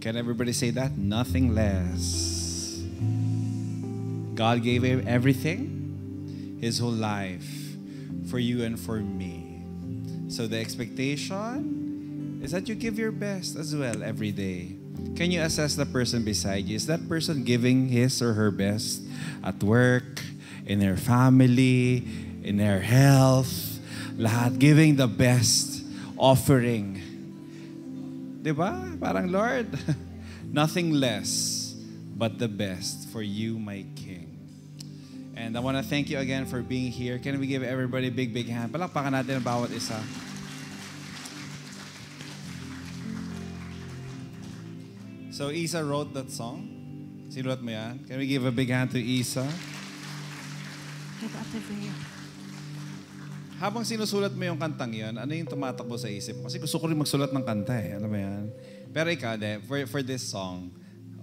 Can everybody say that? Nothing less. God gave everything, His whole life, for you and for me. So the expectation is that you give your best as well every day. Can you assess the person beside you? Is that person giving his or her best at work, in their family, in their health, lahat, giving the best, offering. Diba? Parang Lord, nothing less but the best for you, my King. And I want to thank you again for being here. Can we give everybody a big, big hand? Palakpakan natin ang bawat isa. So Isa wrote that song. Sinulat mo yan? Can we give a big hand to Isa? Habang sinusulat mo yung kantang yun, ano yung tumatakbo sa isip mo? Kasi gusto ko rin magsulat ng kanta eh. Alam mo yan? Pero ikaw, for this song,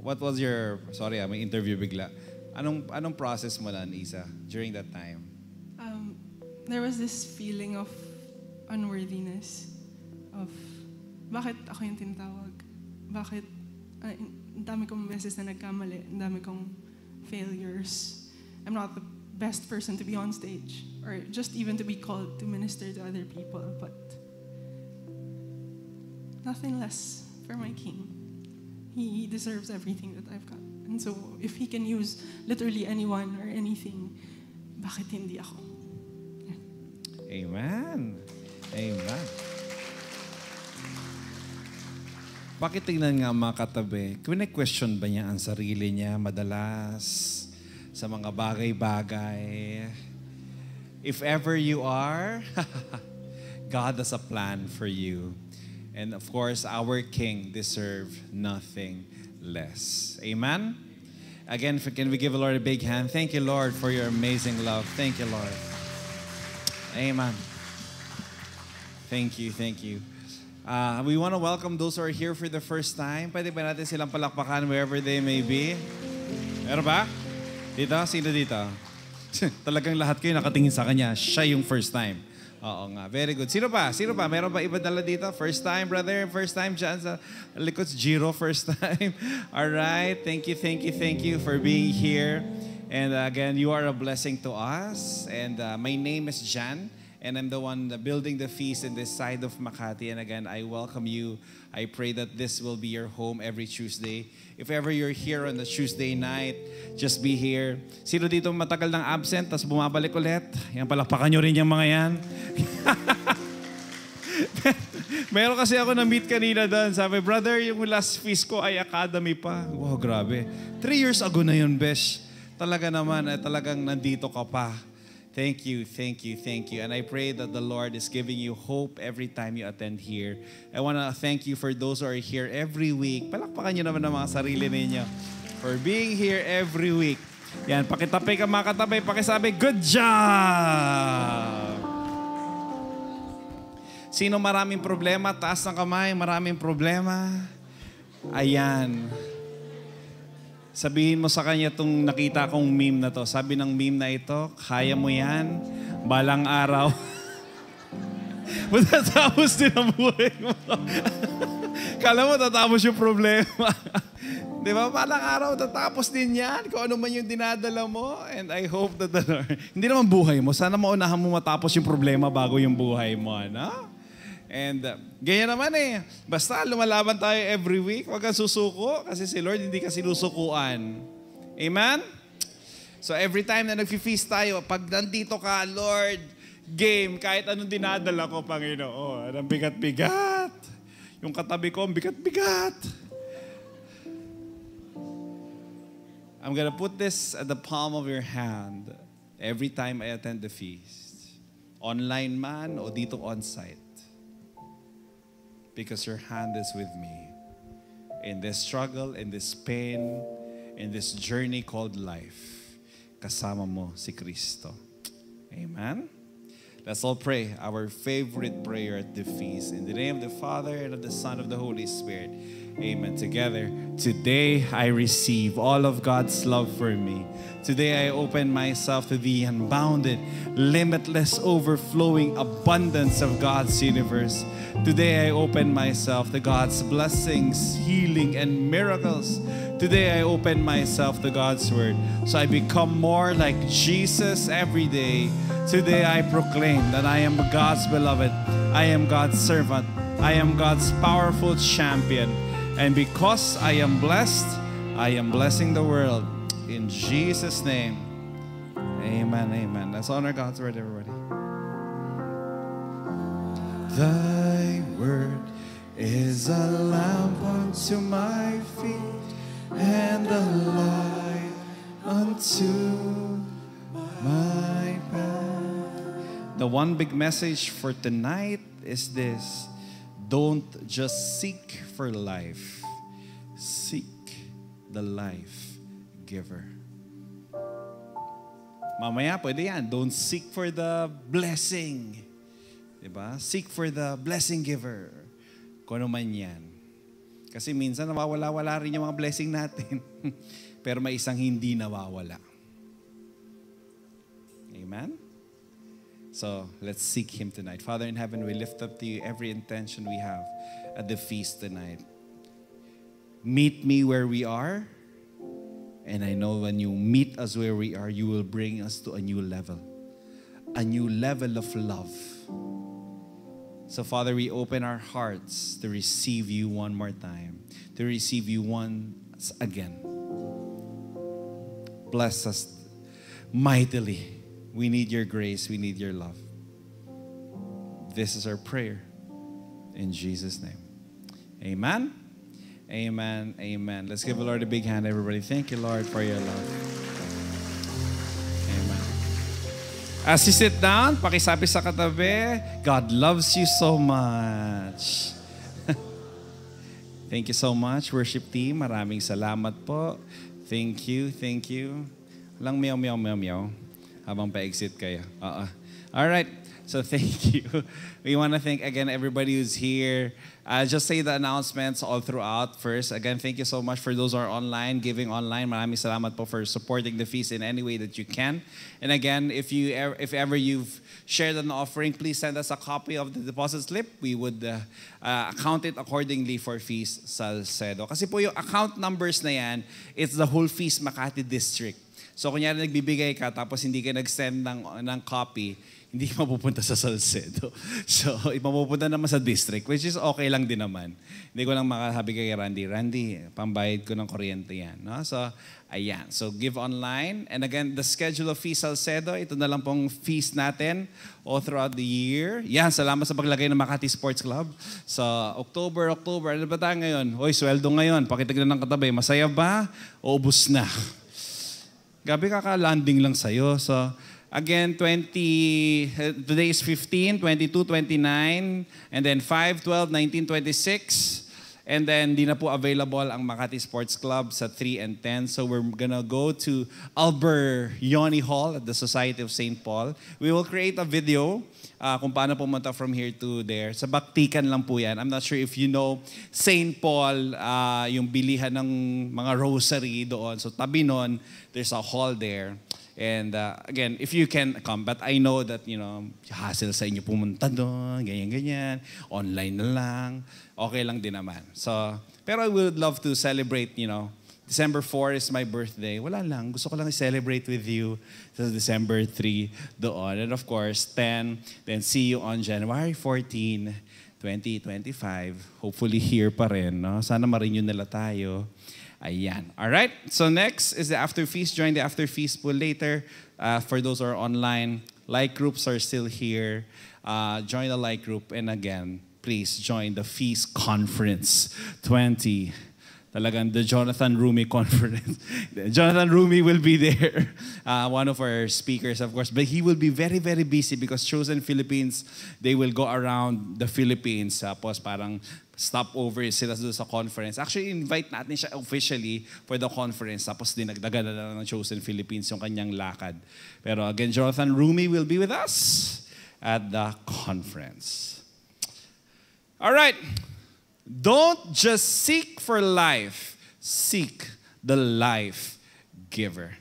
what was your... Sorry, may interview bigla. Anong process mo lang, Isa, during that time? There was this feeling of unworthiness. Of, bakit ako yung tinatawag? Bakit ang dami kong beses na nagkamali, ang dami kong failures. I'm not the best person to be on stage or just even to be called to minister to other people, but nothing less for my King. He deserves everything that I've got. And so if He can use literally anyone or anything, bakit hindi ako? Yeah. Amen. Amen. Pakitingnan nga mga katabi, question ba niya ang sarili niya madalas sa mga bagay-bagay? If ever you are, God has a plan for you. And of course, our King deserves nothing less. Amen? Again, can we give the Lord a big hand? Thank you, Lord, for your amazing love. Thank you, Lord. Amen. Thank you, thank you. We want to welcome those who are here for the first time. Pwede ba natin silang palakpakan wherever they may be? Meron ba? Dito? Sino dito? Talagang lahat kayo nakatingin sa kanya. Siya yung first time. Oo nga. Very good. Sino pa? Sino pa? Meron ba iba dala dito? First time, brother? First time dyan sa likod? Jiro, first time. Alright. Thank you, thank you, thank you for being here. And again, you are a blessing to us. And my name is Jan. And I'm the one building the feast in this side of Makati. And again, I welcome you. I pray that this will be your home every Tuesday. If ever you're here on the Tuesday night, just be here. Sino dito matagal ng absent, tapos bumabalik ulit? Yan, palakpakan nyo rin yung mga yan. Meron kasi ako na-meet kanina doon. Sabi, brother, yung last feast ko ay academy pa. Wow, grabe. 3 years ago na yun, besh. Talaga naman, talagang nandito ka pa. Thank you, thank you, thank you. And I pray that the Lord is giving you hope every time you attend here. I want to thank you for those who are here every week. Palakpakan nyo naman ang mga sarili ninyo for being here every week. Yan, pakitabi ka mga katabi, pakisabi, good job! Sino maraming problema? Taas ng kamay, maraming problema. Ayan. Sabihin mo sa kanya itong nakita kong meme na to. Sabi ng meme na ito, kaya mo yan, balang araw. Matatapos din ang buhay mo. Kala mo tatapos yung problema. Di ba? Balang araw, tatapos din yan. Kung ano man yung dinadala mo. And I hope that the Lord, hindi naman buhay mo. Sana maunahan mo matapos yung problema bago yung buhay mo. No? And ganyan naman eh. Basta lumalaban tayo every week. Huwag kang susuko kasi si Lord hindi ka sinusukuan. Amen? So every time na nag-feast tayo, pag nandito ka, Lord, game, kahit anong dinadala ko, Panginoon, ang bigat-bigat. Yung katabi ko, ang bigat-bigat. I'm gonna put this at the palm of your hand every time I attend the feast. Online man o dito on-site. Because your hand is with me in this struggle, in this pain, in this journey called life. Kasama mo si Kristo. Amen? Let's all pray our favorite prayer at the feast. In the name of the Father, and of the Son, and of the Holy Spirit. Amen. Together, today I receive all of God's love for me. Today I open myself to the unbounded, limitless, overflowing abundance of God's universe. Today I open myself to God's blessings, healing, and miracles. Today I open myself to God's word. So I become more like Jesus every day. Today I proclaim that I am God's beloved. I am God's servant. I am God's powerful champion. And because I am blessed, I am blessing the world. In Jesus' name, amen, amen. Let's honor God's word, everybody. Thy word is a lamp unto my feet and a light unto my path. The one big message for tonight is this: don't just seek for life, seek the life giver. Mamaya pwede yan. Don't seek for the blessing. Diba? Seek for the blessing giver. Kung ano man yan. Kasi minsan nawawala-wala rin yung mga blessing natin. Pero may isang hindi nawawala. Amen? So, let's seek Him tonight. Father in heaven, we lift up to You every intention we have at the feast tonight. Meet me where we are. And I know when You meet us where we are, You will bring us to a new level. A new level of love. So, Father, we open our hearts to receive You one more time, to receive You once again. Bless us mightily. We need Your grace. We need Your love. This is our prayer. In Jesus' name. Amen. Amen. Amen. Let's give the Lord a big hand, everybody. Thank You, Lord, for Your love. As you sit down, pakisabi sa katabi, God loves you so much. Thank you so much, worship team. Maraming salamat po. Thank you, thank you. Lang meow, meow, meow, meow. Habang pa-exit kayo. All right. So thank you. We want to thank again everybody who's here. Just say the announcements all throughout first. Again, thank you so much for those who are online, giving online. Maraming salamat po for supporting the feast in any way that you can. And again, if ever you've shared an offering, please send us a copy of the deposit slip. We would account it accordingly for Feast Salcedo. Kasi po yung account numbers na yan, it's the whole Feast Makati District. So kunyari nagbibigay ka tapos hindi ka nag-send ng copy, hindi ka mapupunta sa Salcedo. So, mapupunta naman sa district, which is okay lang din naman. Hindi ko lang makasabi kay Randy, pambayad ko ng kuryente yan. No? So, ayan. So, give online. And again, the schedule of Feast Salcedo, ito na lang pong feast natin all throughout the year. Yan, salamat sa paglagay ng Makati Sports Club. So, October, ano ba tayo ngayon? Hoy, sweldo ngayon. Pakitignan ng katabi. Masaya ba? O ubus na? Gabi kaka-landing lang sa'yo. So, again, today is 15, 22, 29, and then 5, 12, 19, 26. And then, di na po available ang Makati Sports Club sa 3 and 10. So we're gonna go to Albert Yoni Hall at the Society of St. Paul. We will create a video kung paano pumunta from here to there. Sa Baktikan lang po yan. I'm not sure if you know St. Paul, yung bilihan ng mga rosary doon. So tabi nun, there's a hall there. And again, if you can come, but I know that, hassle sa inyo pumunta doon, ganyan-ganyan, online na lang, okay lang din naman. So, pero I would love to celebrate, December 4 is my birthday. Wala lang, gusto ko lang i-celebrate with you sa December 3 doon. And of course, 10, then see you on January 14, 2025. Hopefully here pa rin, no? Sana ma-renew nila tayo. Ayan. All right. So next is the after feast. Join the after feast pool later. For those who are online, like groups are still here. Join the like group. And again, please join the Feast Conference 20. Talagang the Jonathan Rumi Conference. Jonathan Rumi will be there. One of our speakers, of course. But he will be very, very busy because Chosen Philippines, they will go around the Philippines. Tapos parang stopover sila doon sa conference. Actually, invite natin siya officially for the conference. Tapos dinagdagan na lang ng Chosen Philippines yung kanyang lakad. Pero again, Jonathan Rumi will be with us at the conference. All right. Don't just seek for life. Seek the life giver.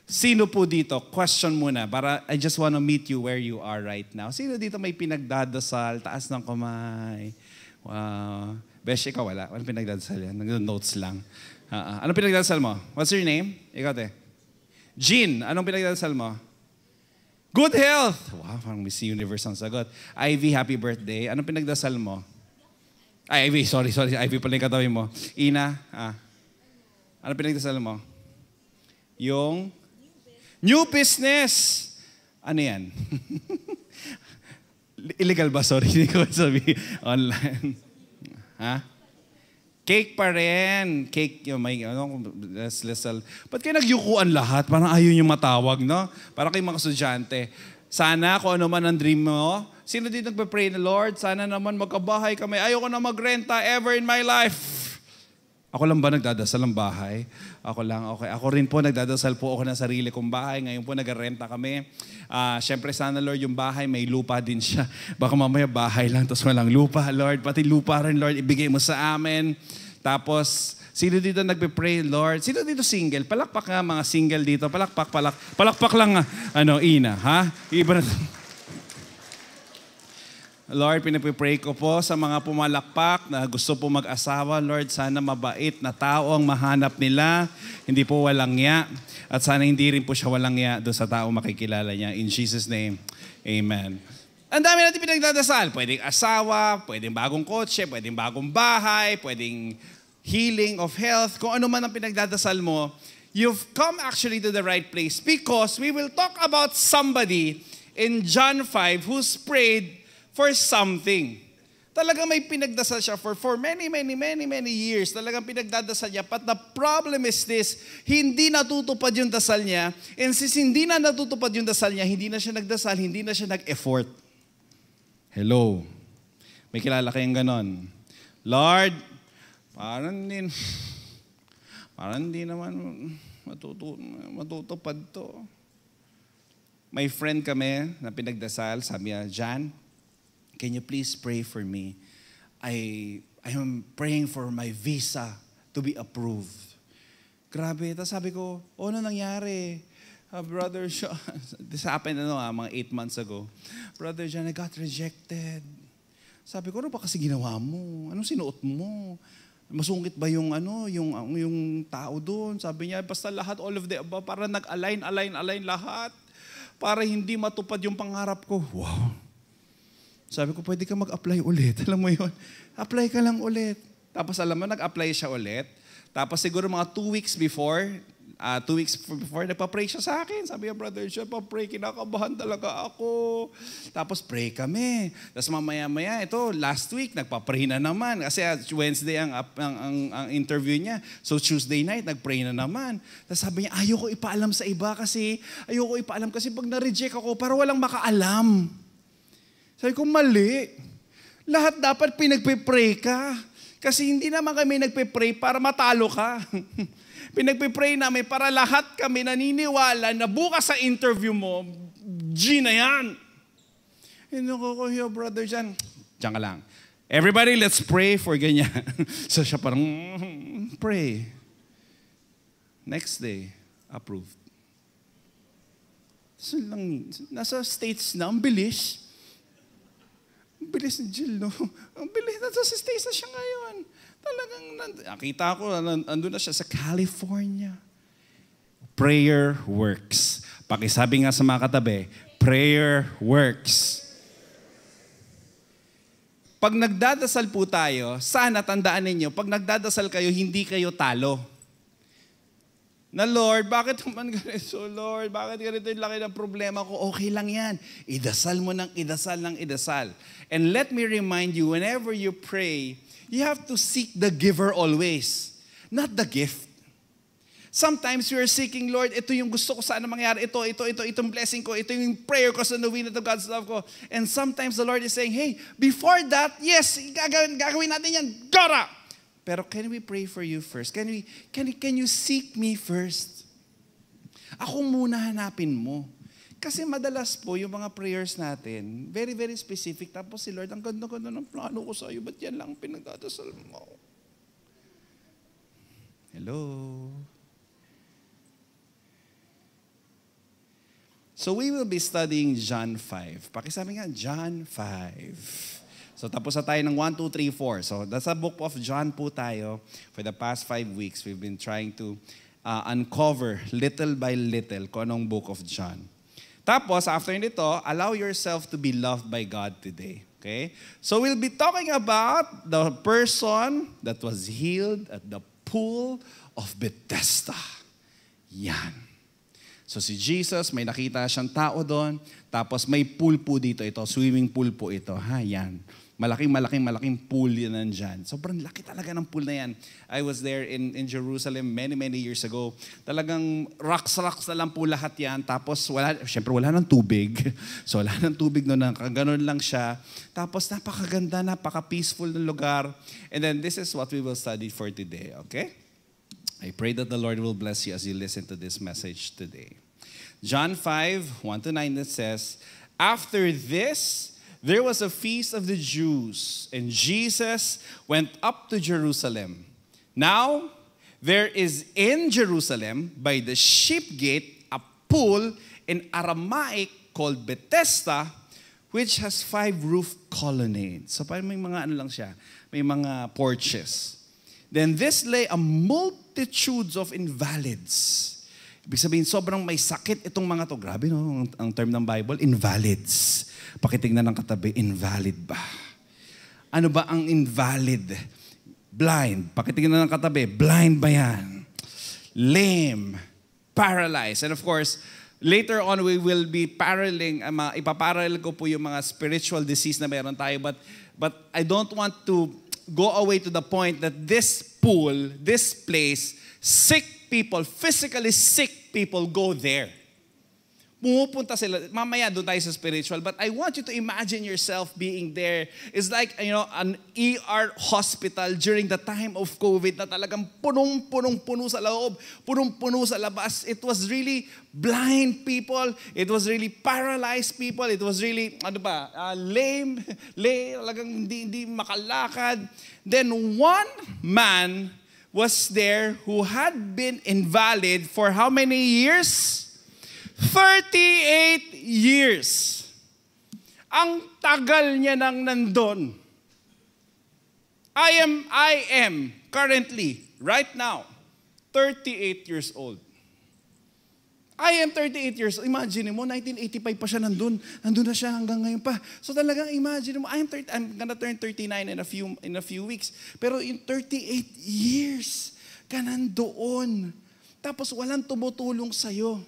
Sino po dito? Question muna. Para I just want to meet you where you are right now. Sino dito may pinagdadasal? Taas ng kamay. Wow. Besh, ikaw wala. Walang pinagdadasal yan. Nag-notes lang. Anong pinagdadasal mo? What's your name? Ikaw, te. Jean, anong pinagdadasal mo? Good health. Wow, parang Miss Universe ang sagot. Ivy, happy birthday. Anong pinagdasal mo? Ay, Ivy, sorry. Ivy pala yung katabi mo. Ina, anong pinagdasal mo? Yung new business. Ano yan? Illegal ba? Sorry, hindi ko sabi. Online. Ha? Cake pa rin. Cake, may, let's. Ba't kayo nagyukuan lahat? Parang ayaw nyo matawag, no? Parang kayo mga estudyante. Sana kung ano man ang dream mo, sino dito nagpe-pray na, Lord, sana naman magkabahay kami. Ayoko na magrenta ever in my life. Ako lang ba nagdadasal ng bahay? Ako lang, okay. Ako rin po, nagdadasal po ako ng sarili kong bahay. Ngayon po, nagrenta kami. Siyempre, sana, Lord, yung bahay, may lupa din siya. Baka mamaya bahay lang, tapos walang lupa. Lord, pati lupa rin, Lord, ibigay mo sa amin. Tapos, sino dito nagpe-pray, Lord? Sino dito single? Palakpak nga, mga single dito. Palakpak lang, Ina, ha? Iba na. Lord, pinapipray ko po sa mga pumalakpak na gusto po mag-asawa. Lord, sana mabait na tao ang mahanap nila. Hindi po walang ya. At sana hindi rin po siya walang ya doon sa tao makikilala niya. In Jesus' name, amen. Ang dami natin pinagdadasal. Pwedeng asawa, pwedeng bagong kotse, pwedeng bagong bahay, pwedeng healing of health. Kung ano man ang pinagdadasal mo, you've come actually to the right place because we will talk about somebody in John 5 who's prayed for something. Talagang may pinagdasal siya for many years. Talagang pinagdadasal niya. But the problem is this, hindi natutupad yung dasal niya. And since hindi na natutupad yung dasal niya, hindi na siya nagdasal, hindi na siya nag-effort. Hello. May kilala kayong ganon. Lord, parang hindi naman matutupad to. May friend kami na pinagdasal, sabi niya, Jan, can you please pray for me? I am praying for my visa to be approved. Grabe. Tapos sabi ko, ano nangyari? Brother Sean, this happened mga 8 months ago. Brother John, I got rejected. Sabi ko, ano ba kasi ginawa mo? Anong sinuot mo? Masungkit ba yung tao doon? Sabi niya, basta lahat, all of the above, para nag-align lahat. Para hindi matupad yung pangarap ko. Wow. Sabi ko, pwede ka mag-apply ulit. Alam mo yun? Apply ka lang ulit. Tapos alam mo, nag-apply siya ulit. Tapos siguro mga 2 weeks before, nagpa-pray siya sa akin. Sabi niya, Brother Sean, pa-pray, kinakabahan talaga ako. Tapos pray kami. Tapos mamaya-maya, ito, last week, nagpa-pray na naman. Kasi Wednesday ang interview niya. So Tuesday night, nag-pray na naman. Tapos sabi niya, ayoko ipaalam sa iba kasi pag na-reject ako, para walang makaalam. Sabi ko, mali. Lahat dapat pinagpe-pray ka. Kasi hindi naman kami nagpe-pray para matalo ka. Pinagpe-pray namin para lahat kami naniniwala na bukas sa interview mo, G na yan. Hindi ko kayo, Brother Jan. Diyan ka lang. Everybody, let's pray for ganyan. So siya parang, pray. Next day, approved. So lang, nasa States na, ang bilis. Ang bilis ni Jill, no? Ang bilis. Nasa States na siya ngayon. Talagang, nakita ko, andun na siya sa California. Prayer works. Pakisabi nga sa mga katabi, prayer works. Pag nagdadasal po tayo, sana tandaan ninyo, pag nagdadasal kayo, hindi kayo talo. Na Lord, bakit naman ganito? Lord, bakit ganito yung laki ng problema ko? Okay lang yan. Idasal mo ng idasal. And let me remind you, whenever you pray, you have to seek the giver always, not the gift. Sometimes we are seeking, Lord, ito yung gusto ko sana mangyari, itong blessing ko, ito yung prayer ko sa novena of God's love ko. And sometimes the Lord is saying, hey, before that, yes, gagawin natin yan, Gora! Pero can we pray for you first? Can you seek me first? Ako muna hanapin mo. Kasi madalas po yung mga prayers natin, very, very specific. Tapos si Lord, ang ganda-ganda ng plano ko sa iyo, ba't yan lang pinagdadasal mo? Hello? So we will be studying John 5. Pakisabi nga, John 5. So tapos na tayo ng 1, 2, 3, 4. So that's a book of John po tayo. For the past 5 weeks, we've been trying to uncover little by little kung anong book of John. Tapos after nito, allow yourself to be loved by God today. Okay? So we'll be talking about the person that was healed at the pool of Bethesda. Yan. So si Jesus, may nakita siyang tao doon, tapos may pool po dito ito, swimming pool po ito. Ha, yan. Malaking pool yan nandyan. Sobrang laki talaga ng pool na yan. I was there in Jerusalem many years ago. Talagang rocks na lang po lahat yan. Tapos syempre wala ng tubig. So wala ng tubig noon, ganun lang siya. Tapos napakaganda, napaka-peaceful ng lugar. And then this is what we will study for today, okay? I pray that the Lord will bless you as you listen to this message today. John 5, 1-9, that says, "After this, there was a feast of the Jews, and Jesus went up to Jerusalem. Now, there is in Jerusalem, by the sheep gate, a pool in Aramaic called Bethesda, which has 5 roof colonnades." So parang may mga ano lang siya, may mga porches. "Then this lay a multitudes of invalids." Ibig sabihin, sobrang may sakit itong mga to. Grabe, no? Ang term ng Bible, invalids. Pakitignan ng katabi, invalid ba? Ano ba ang invalid? Blind. Pakitignan ng katabi, blind ba yan? Lame. Paralyzed. And of course, later on, we will be ipaparallel ko po yung mga spiritual disease na meron tayo. But I don't want to go away to the point that this pool, this place, sick people, physically sick people go there. Pumupunta sila. Mamaya doon tayo sa spiritual. But I want you to imagine yourself being there. It's like, an ER hospital during the time of COVID na talagang punong-puno sa loob, punong-puno sa labas. It was really blind people. It was really paralyzed people. It was really, lame, talagang hindi makalakad. Then one man was there who had been invalid for how many years? 38 years. Ang tagal niya nang nandun. I am currently, right now, 38 years old. I am 38 years old. Imagine mo, 1985 pa siya nandun. Nandun na siya hanggang ngayon pa. So talagang imagine mo, I'm gonna turn 39 in a few weeks. Pero in 38 years, ka nandoon. Tapos walang tumutulong sa'yo.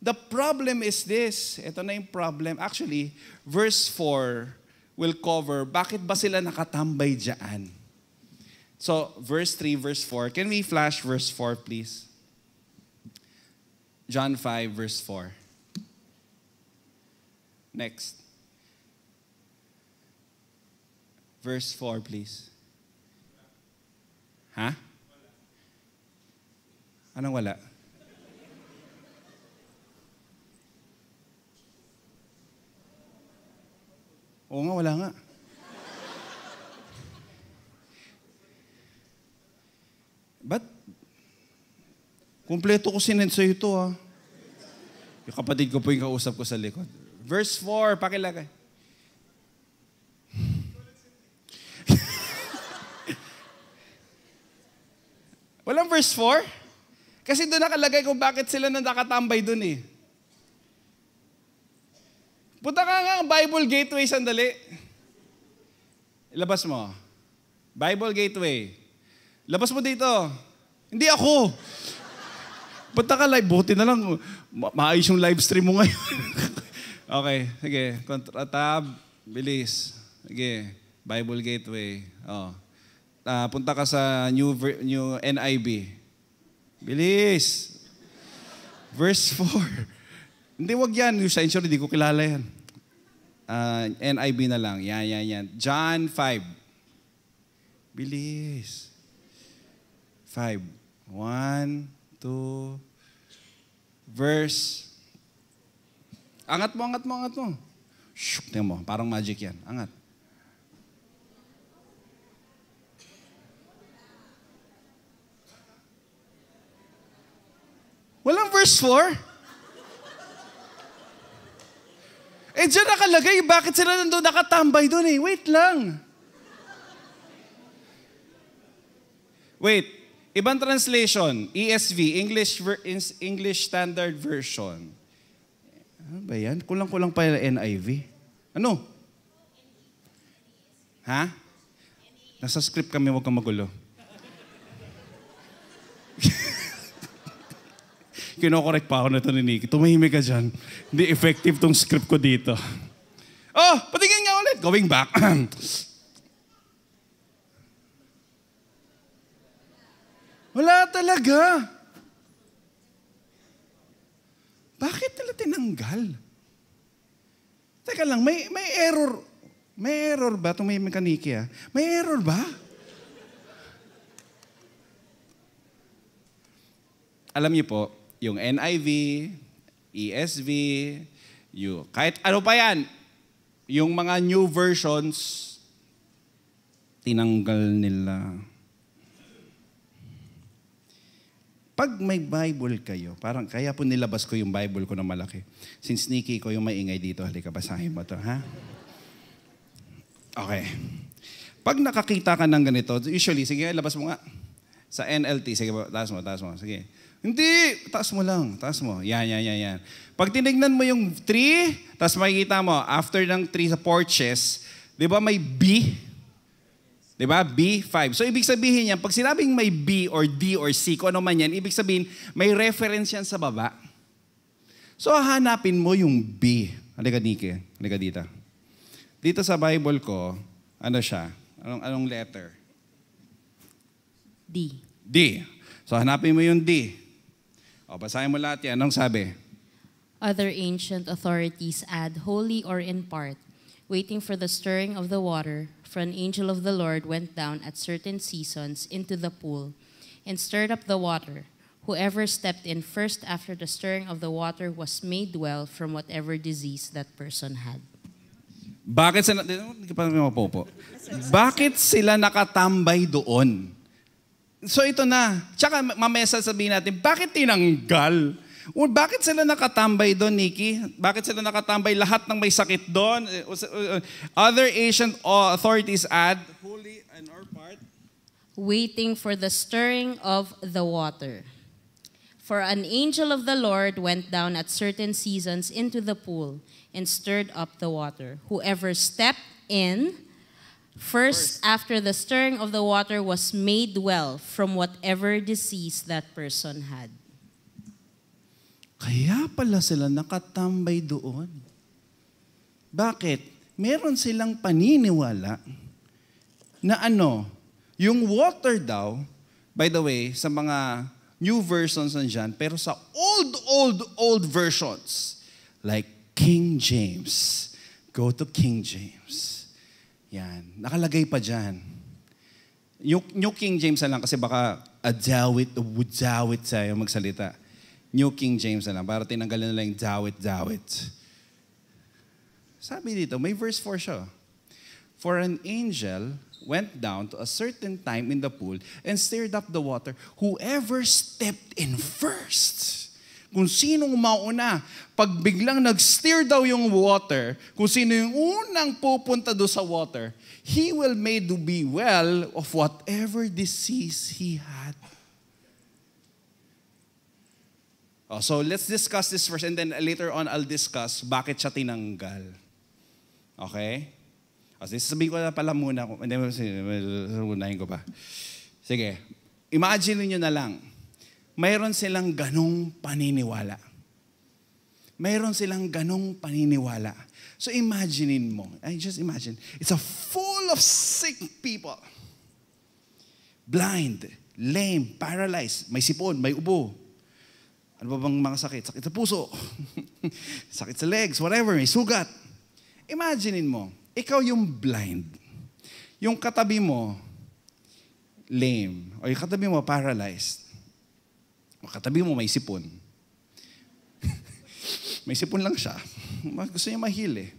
The problem is this. Ito na yung problem. Actually, verse 4 will cover bakit ba sila nakatambay dyan. So, verse 3, verse 4. Can we flash verse 4, please? John 5, verse 4. Next. Verse 4, please. Ha? Anong wala? Oo nga, wala nga. Ba't? Kumpleto ko sinend sa'yo ito, ha? Yung kapatid ko po yung kausap ko sa likod. Verse 4, pakilagay. Walang verse 4? Kasi doon nakalagay kung bakit sila nakatambay doon eh. Punta ka nga Bible Gateway sandali. Ilabas mo. Bible Gateway. Labas mo dito. Hindi ako. Punta ka live. Buti na lang. Maayos yung live stream mo ngayon. Okay. Sige. Tab. Bilis. Sige. Bible Gateway. Oh. Punta ka sa new NIV. Bilis. Verse 4. Hindi, wag yan. Yung science hindi ko kilala yan. NIV na lang. Yan. John 5. Bilis. 5. 1, 2, verse. Angat mo. Shuk, tingnan mo. Parang magic yan. Angat. Walang verse 4? Eh, dyan nakalagay. Bakit sila nandun nakatambay doon eh? Wait lang. Wait. Ibang translation. ESV, English Standard Version. Ano ba yan? Kulang-kulang pa yung NIV. Ano? Ha? Nasa script kami, huwag kang magulo. Kinokorek pa ako na ito ni Nikki. Tumahimik ka dyan. Hindi effective tong script ko dito. Oh, patingin nga ulit. Going back. Wala talaga. Bakit nila tinanggal? Teka lang, may error. May error ba? Itong may mekaniki ah. May error ba? Alam niyo po, yung NIV, ESV, kahit ano pa yan, yung mga new versions, tinanggal nila. Pag may Bible kayo, parang kaya po nilabas ko yung Bible ko na malaki. Since Nikki ko yung maingay dito, halika basahin mo to, ha? Okay. Pag nakakita ka ng ganito, usually, sige, labas mo nga. Sa NLT, sige, taas mo. Sige. Hindi, taas mo lang, taas mo. Yan. Pag tinignan mo yung 3, tapos makikita mo, after ng 3 sa porches, di ba may B? Di ba? B5. So, ibig sabihin yan, pag sinabing may B or D or C, kung ano man yan, ibig sabihin, may reference yan sa baba. So, hanapin mo yung B. Halika, Nike. Halika dito. Dito sa Bible ko, ano siya? Anong letter? D. D. So, hanapin mo yung D. O, basahin mo lahat yan. Anong sabi? Other ancient authorities add wholly or in part, waiting for the stirring of the water, for an angel of the Lord went down at certain seasons into the pool and stirred up the water. Whoever stepped in first after the stirring of the water was made well from whatever disease that person had. Bakit sila nakatambay doon? So ito na. Tsaka mamaya sasabihin natin, bakit tinanggal? Bakit sila nakatambay doon, Nikki? Bakit sila nakatambay? Lahat ng may sakit doon. Other ancient authorities add, wholly and our part, waiting for the stirring of the water. For an angel of the Lord went down at certain seasons into the pool and stirred up the water. Whoever stepped in first after the stirring of the water was made well from whatever disease that person had. Kaya pala sila nakatambay doon. Bakit? Meron silang paniniwala na yung water daw, by the way, sa mga new versions nandiyan, pero sa old versions, like King James, go to King James. Yan, nakalagay pa dyan. Yung King James na lang, kasi baka adawit sa'yo magsalita. New King James na lang, para tinanggalan nila yung dawit. Sabi dito, may verse 4 siya. For an angel went down to a certain time in the pool and stirred up the water. Whoever stepped in first. Kung sinong mauna, pag biglang nag-steer daw yung water, kung sino yung unang pupunta doon sa water, he will made to be well of whatever disease he had. So let's discuss this first and then later on I'll discuss bakit siya tinanggal. Okay? Sabihin ko na pala muna. Hindi, unahin ko pa. Sige. Imagine niyo na lang. Mayroon silang ganong paniniwala. So imaginein mo. Just imagine. It's a full of sick people. Blind, lame, paralyzed, may sipon, may ubo. Ano ba bang mga sakit? Sakit sa puso. Sakit sa legs, whatever, may sugat. Imaginein mo, ikaw yung blind. Yung katabi mo, lame. O yung katabi mo, paralyzed. O katabi mo, may sipon. May sipon lang siya. Gusto niya mahil eh.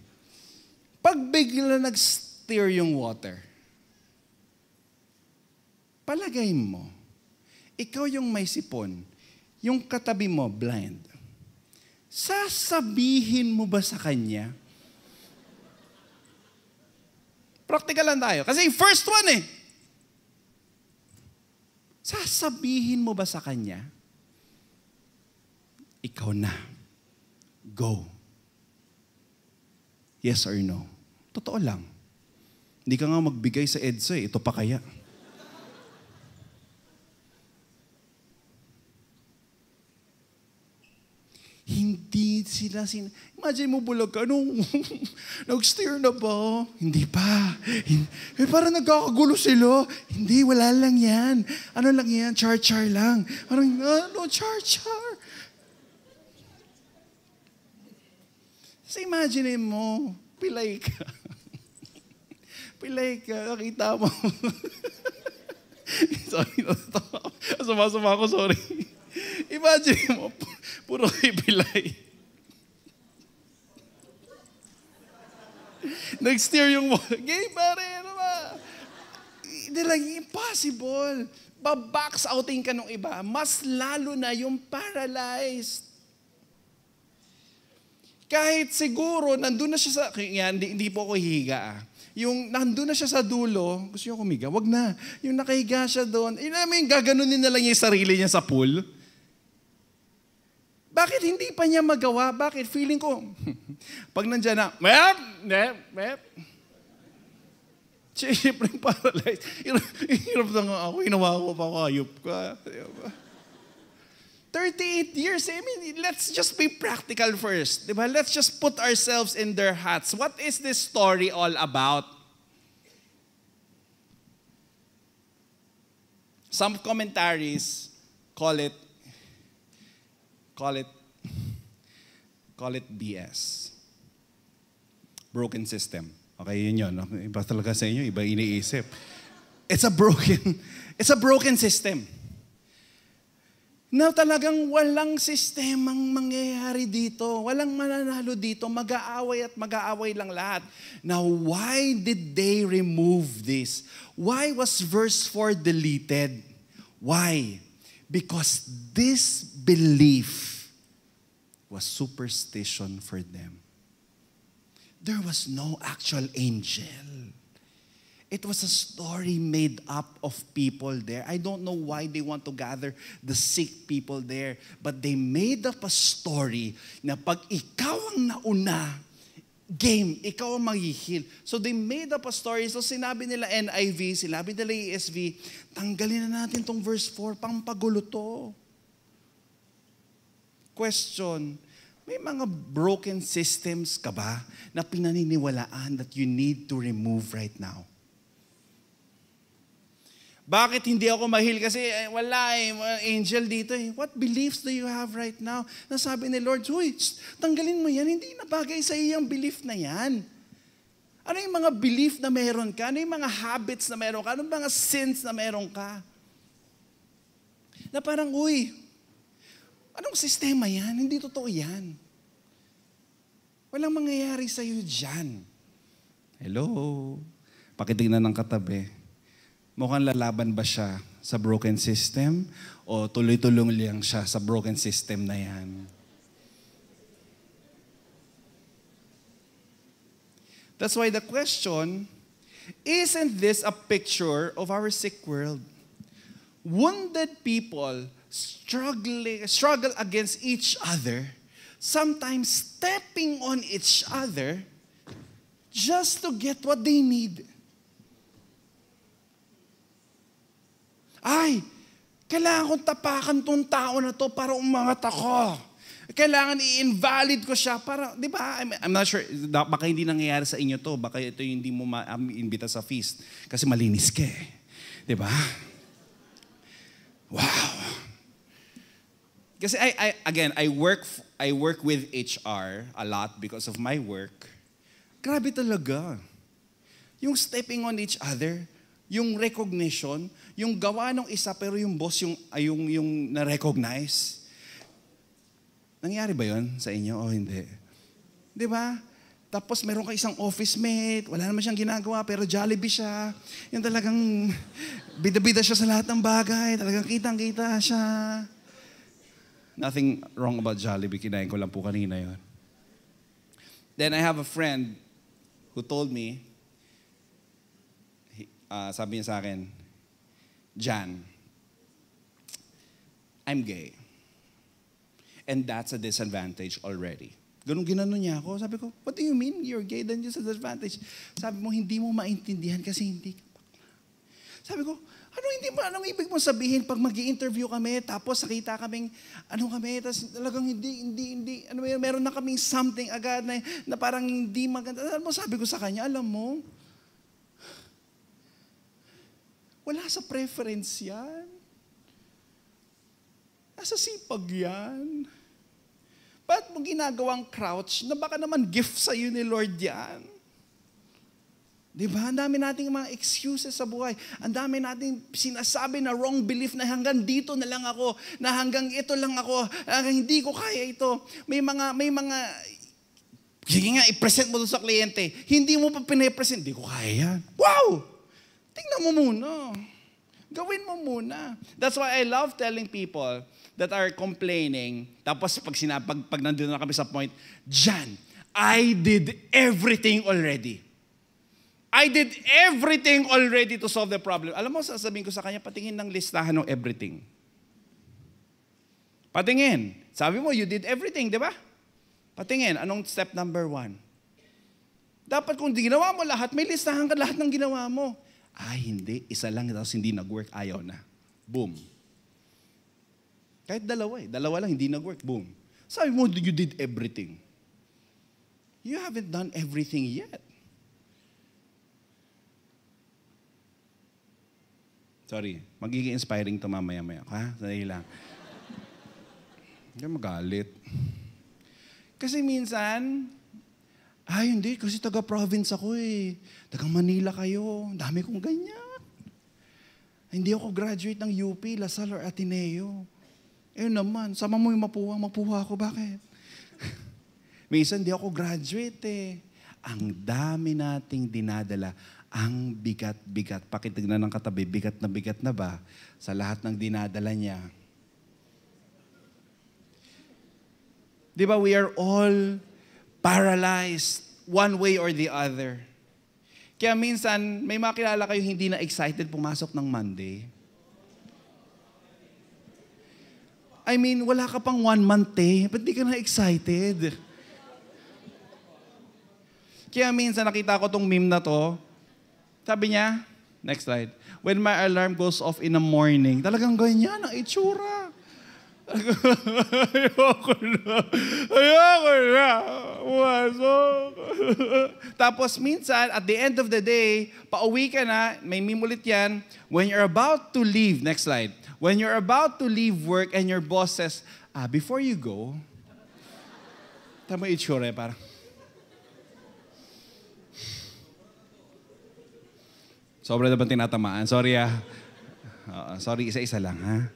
Pag bigla nag-steer yung water, palagay mo, ikaw yung may sipon, yung katabi mo, blind. Sasabihin mo ba sa kanya Practical lang tayo. Kasi yung first one sasabihin mo ba sa kanya, ikaw na. Go. Yes or no? Totoo lang. Hindi ka nga magbigay sa EDSA ito pa kaya. Hindi sila imagine mo bulag ka, nag-steer na ba? Hindi pa. Parang nagkakagulo sila. Hindi, wala lang yan. Ano lang yan? Char-char lang. Parang, char-char? So imagine mo, pilay ka. Pilay ka, nakita mo. Sorry, sumasama ako, sorry. Imagine mo, puro pilay. Nag-steer yung game, pare, ano ba? Hindi lang, impossible. Babox outing ka nung iba, mas lalo na yung paralyzed. Kahit siguro, nandun na siya sa, kaya hindi po ako hihiga Yung nandun na siya sa dulo, gusto niyo kumiga, wag na. Yung nakahiga siya doon, yung gaganunin na lang yung sarili niya sa pool. Bakit hindi pa niya magawa? Bakit? Feeling ko, pag nandyan na, mep. Siyempre yung paralyzed. Hirap na nga ako, hinawa ko pa kayop ka. 38 years, I mean, let's just be practical first. Diba? Let's just put ourselves in their hats. What is this story all about? Some commentaries call it BS. Broken system. Okay, yun. Iba talaga sa inyo, iba iniisip. It's a broken system. Na talagang walang sistemang mangyayari dito. Walang mananalo dito. Mag-aaway at mag-aaway lang lahat. Now, why did they remove this? Why was verse 4 deleted? Why? Because this belief was superstition for them. There was no actual angel. It was a story made up of people there. I don't know why they want to gather the sick people there. But they made up a story na pag ikaw ang nauna, game, ikaw ang mag-heal. So they made up a story. So sinabi nila NIV, sinabi nila ESV, tanggalin na natin tong verse 4, pampagulo to. Question, may mga broken systems ka ba na pinaniniwalaan that you need to remove right now? Bakit hindi ako ma-heal? Kasi wala angel dito What beliefs do you have right now? Nasabi ni Lord, tanggalin mo yan. Hindi na bagay sa iyong belief na yan. Ano yung mga belief na meron ka? Ano yung mga habits na meron ka? Ano yung mga sins na meron ka? Na parang, anong sistema yan? Hindi totoo yan. Walang mangyayari sa'yo dyan. Hello? Pakitignan ng katabi. Mukhang lalaban ba siya sa broken system o tuloy-tuloy lang siya sa broken system na yan? That's why the question, isn't this a picture of our sick world? Wounded people struggle against each other, sometimes stepping on each other just to get what they need. Kailangan kong tapakan tong tao na to para umangat ako. Kailangan i-invalid ko siya para, di ba? I'm not sure, baka hindi nangyayari sa inyo to. Baka ito yung hindi mo ma-imbita sa feast. Kasi malinis ka Di ba? Wow. Kasi I work with HR a lot because of my work. Grabe talaga. Yung stepping on each other, yung recognition, yung gawa ng isa pero yung boss yung na-recognize. Nangyari ba yun sa inyo o hindi? Di ba? Tapos meron ka isang office mate, wala naman siyang ginagawa pero Jollibee siya. Yung talagang bida-bida siya sa lahat ng bagay, talagang kitang-kita siya. Nothing wrong about Jollibee, kinain ko lang po kanina yun. Then I have a friend who told me, sabi niya sa akin, Jan, I'm gay. And that's a disadvantage already. Ginanon niya ako. Sabi ko, what do you mean you're gay? Then it's a disadvantage. Sabi mo, hindi mo maintindihan kasi hindi ka. Sabi ko, anong ibig mo sabihin pag mag-i-interview kami, tapos nakita kaming, tapos talagang hindi, meron na kaming something agad na parang hindi maganda. Sabi ko sa kanya, alam mo, wala sa preference yan. Nasa sipag yan. Ba't mo ginagawang crouch na baka naman gift sa'yo ni Lord yan? Diba? Ang dami nating mga excuses sa buhay. Ang dami nating sinasabi na wrong belief na hanggang dito na lang ako, na hanggang ito lang ako, hanggang hindi ko kaya ito. May mga, sige nga, i-present mo doon sa kliyente. Hindi mo pa pinapresent, hindi ko kaya yan. Wow! Tingnan mo muna. Gawin mo muna. That's why I love telling people that are complaining, tapos pag nandun na kami sa point, Jan, I did everything already. I did everything already to solve the problem. Alam mo, sasabihin ko sa kanya, patingin ng listahan ng everything. Patingin. Sabi mo, you did everything, di ba? Patingin, anong step number 1? Dapat kung ginawa mo lahat, may listahan ka lahat ng ginawa mo. Ay, hindi. Isa lang, tapos hindi nag-work, ayaw na. Boom. Kahit dalawa lang, hindi nag-work, boom. Sabi mo, you did everything. You haven't done everything yet. Sorry, magiging inspiring to mamaya-maya. Ha? Sandali lang. Hindi magalit. Kasi minsan, hindi, kasi taga-province ako eh. Taga Manila kayo. Dami kong ganyan. Hindi ako graduate ng UP, Lasal or Ateneo. Naman, sama mo yung mapuha ako. Bakit? Minsan di ako graduate eh. Ang dami nating dinadala. Ang bigat-bigat. Pakitignan ng katabi, bigat na ba sa lahat ng dinadala niya? Di ba, we are all paralyzed one way or the other. Kaya minsan, may makilala kayo hindi na excited pumasok ng Monday. I mean, wala ka pang 1 month eh. Ba't di ka na excited? Kaya minsan nakita ko tong meme na to. Sabi niya, next slide, when my alarm goes off in the morning, talagang ganyan ang itsura. Ayoko na. Pumasok. Tapos minsan, at the end of the day, pauwi ka na, may meme ulit yan, when you're about to leave, next slide, when you're about to leave work and your boss says, before you go, tama itsura parang, sobra na ba tinatamaan? Sorry sorry, isa-isa lang ha.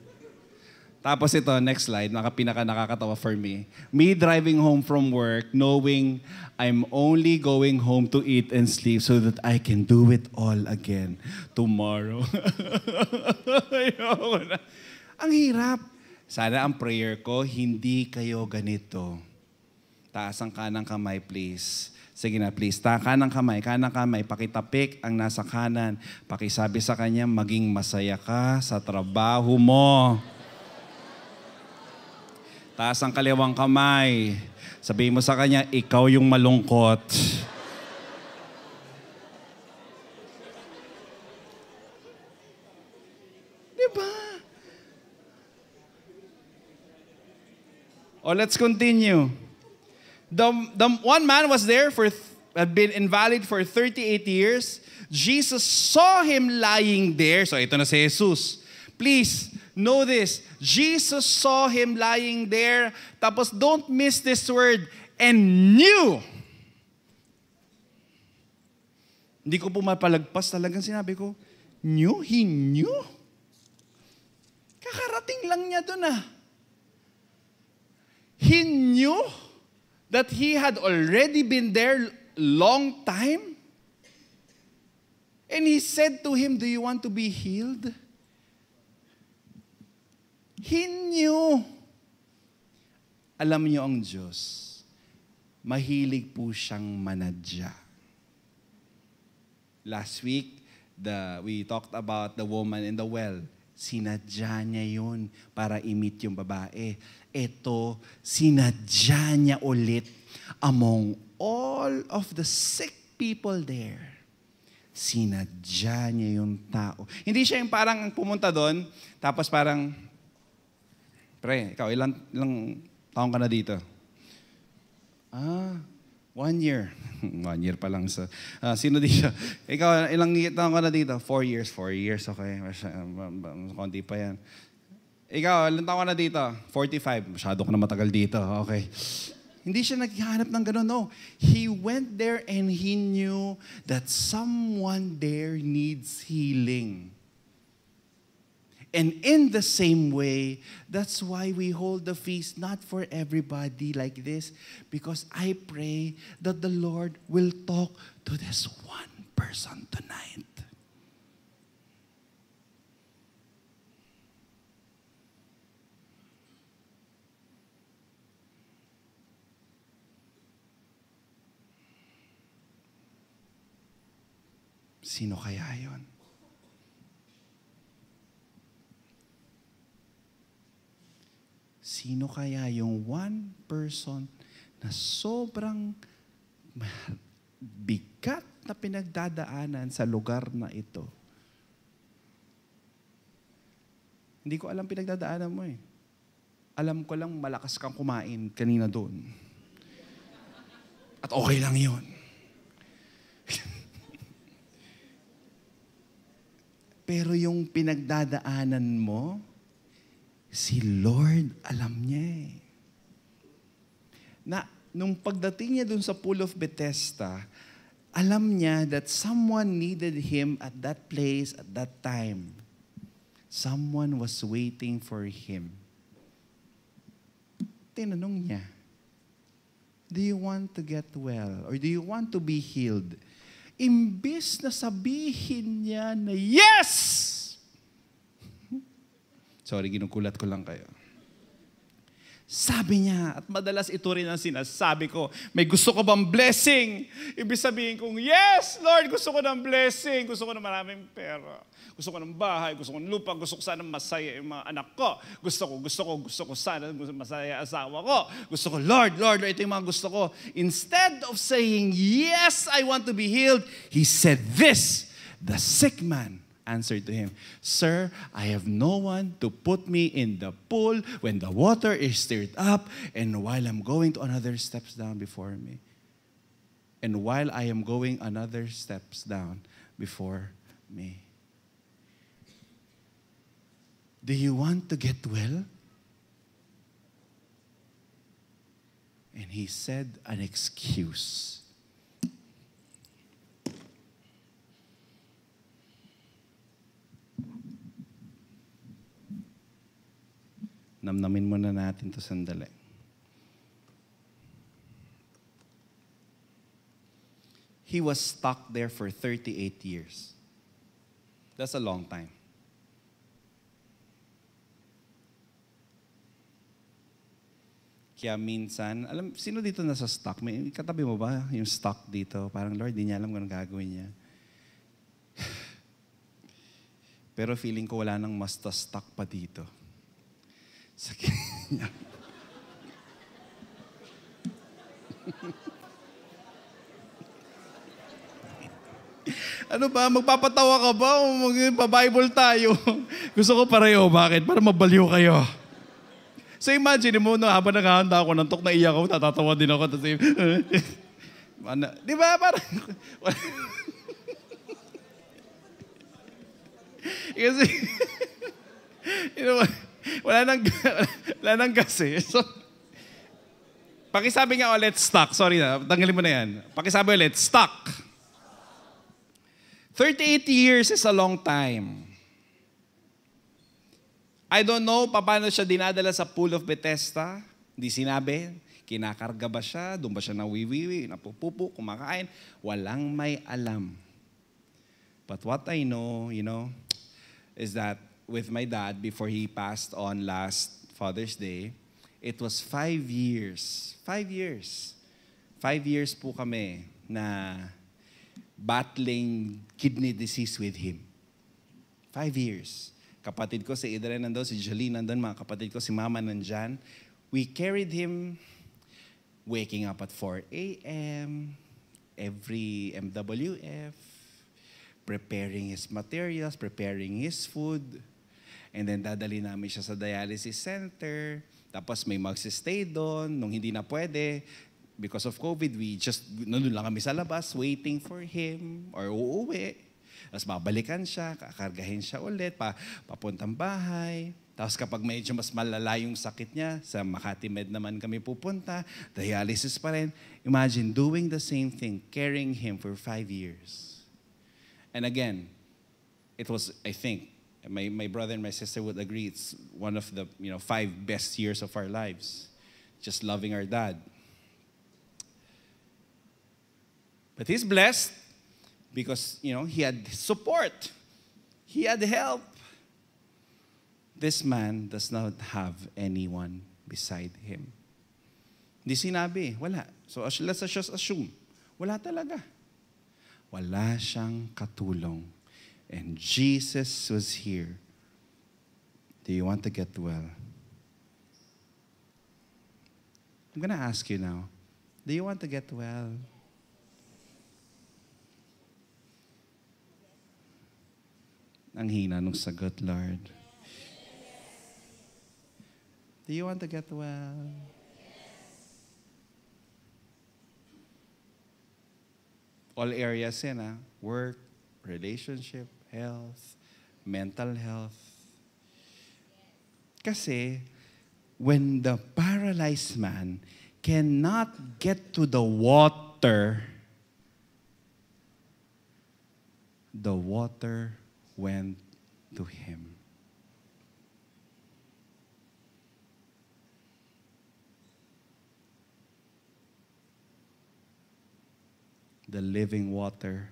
Tapos ito, next slide, pinaka nakakatawa for me. Me driving home from work, knowing I'm only going home to eat and sleep so that I can do it all again tomorrow. Ayoko na. Ang hirap. Sana ang prayer ko, hindi kayo ganito. Taas ang kanang kamay, please. Sige na, please. Kanang kamay. Pakitapik ang nasa kanan. Pakisabi sa kanya, maging masaya ka sa trabaho mo. Taas ang kaliwang kamay. Sabihin mo sa kanya, ikaw yung malungkot. Diba? Let's continue. The one man was there had been invalid for 38 years. Jesus saw him lying there. So ito na si Jesus. Please, know this. Jesus saw him lying there. Tapos don't miss this word. And knew. Hindi ko pumapalagpas. Talagang sinabi ko, knew? He knew? Kakarating lang niya doon He knew that he had already been there long time. And he said to him, do you want to be healed? He knew. Alam niyo ang Diyos, mahilig po siyang manadya. Last week, we talked about the woman in the well. Sinadya niya yun para i-meet yung babae. Ito, sinadya niya ulit among all of the sick people there. Sinadya niya yung tao. Hindi siya yung parang pumunta doon, tapos parang, pre, ikaw, ilang taong ka na dito? 1 year. 1 year pa lang sa... sino dito? Ikaw, ilang taong ka na dito? 4 years. 4 years, okay. Konti pa yan. Ikaw, ilang taong ka na dito? 45. Masyado ka na matagal dito. Okay. Hindi siya naghahanap ng gano'n, no. He went there and he knew that someone there needs healing. And in the same way, that's why we hold the feast not for everybody like this, because I pray that the Lord will talk to this one person tonight. Sino kaya yon? Sino kaya yung one person na sobrang bigat na pinagdadaanan sa lugar na ito? Hindi ko alam pinagdadaanan mo eh. Alam ko lang malakas kang kumain kanina doon. At okay lang yun. Pero yung pinagdadaanan mo, si Lord, alam niya eh. Na nung pagdating niya dun sa Pool of Bethesda, alam niya that someone needed him at that place, at that time. Someone was waiting for him. Tinanong niya, do you want to get well? Or do you want to be healed? Imbis na sabihin niya na yes! Sorry, ginukulat ko lang kayo. Sabi niya, at madalas ito rin ang sinasabi ko, may gusto ko bang blessing? Ibig sabihin kong, yes, Lord, gusto ko ng blessing. Gusto ko ng maraming pera. Gusto ko ng bahay, gusto ko ng lupa, gusto ko sana masaya yung mga anak ko. Gusto ko sana masaya asawa ko. Gusto ko, Lord, ito yung mga gusto ko. Instead of saying, yes, I want to be healed, he said this, the sick man answered to him, Sir, I have no one to put me in the pool when the water is stirred up and while I'm going to another steps down before me. And while I am going another steps down before me. Do you want to get well? And he said an excuse. Namnamin muna natin to sandali. He was stuck there for 38 years. That's a long time. Kaya minsan, sino dito nasa stuck? May katabi mo ba yung stuck dito? Parang, Lord, di niya alam kung anong gagawin niya. Pero feeling ko wala nang mas stuck pa dito. Sa kanya. Ano ba? Magpapatawa ka ba? O magpa-Bible tayo? Gusto ko pareho. Bakit? Para mabaliw kayo. So imagine mo, no, habang naghahanda ako, nantok na iyak ako, natatawa din ako. Di ba? Parang... Kasi... wala nang gas eh. So, pakisabi nga ulit, stuck. Sorry na, tanggalin mo na yan. Pakisabi ulit, stuck. 38 years is a long time. I don't know paano siya dinadala sa Pool of Bethesda. Hindi sinabi. Kinakarga ba siya? Doon ba siya nawiwiwi? Napupupo? Kumakain? Walang may alam. But what I know, is that with my dad, before he passed on last Father's Day, it was 5 years. 5 years. 5 years po kami na battling kidney disease with him. 5 years. Kapatid ko si Idre nandun, si Jolie nandun, mga kapatid ko, si Mama nandyan. We carried him waking up at 4 a.m., every MWF, preparing his materials, preparing his food, and then dadali namin siya sa dialysis center. Tapos may magsistay doon. Nung hindi na pwede, because of COVID, nandun lang kami sa labas, waiting for him, or uuwi. Tapos babalikan siya, kakargahin siya ulit, papuntang bahay. Tapos kapag medyo mas malala yung sakit niya, sa Makati Med naman kami pupunta, dialysis pa rin. Imagine doing the same thing, carrying him for 5 years. And again, it was, I think, my brother and my sister would agree, it's one of the 5 best years of our lives. Just loving our dad. But he's blessed because, he had support. He had help. This man does not have anyone beside him. Hindi sinabi, wala. So let's just assume, wala talaga. Wala siyang katulong. And Jesus was here. Do you want to get well? I'm going to ask you now, do you want to get well? Ang hina nung sagot, Lord. Do you want to get well? All areas yan, work, relationship, health, mental health. Kasi, when the paralyzed man cannot get to the water went to him. The living water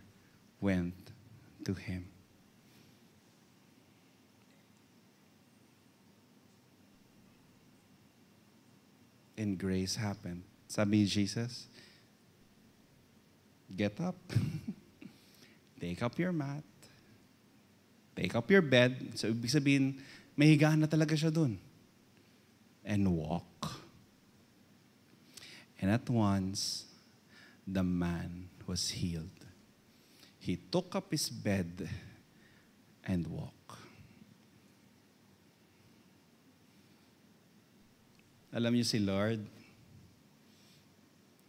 went to him. And grace happened. Sabi ni Jesus, get up, take up your mat, take up your bed. So, ibig sabihin, may higaan na talaga siya dun. And walk. And at once, the man was healed. He took up his bed and walked. Alam niyo si Lord,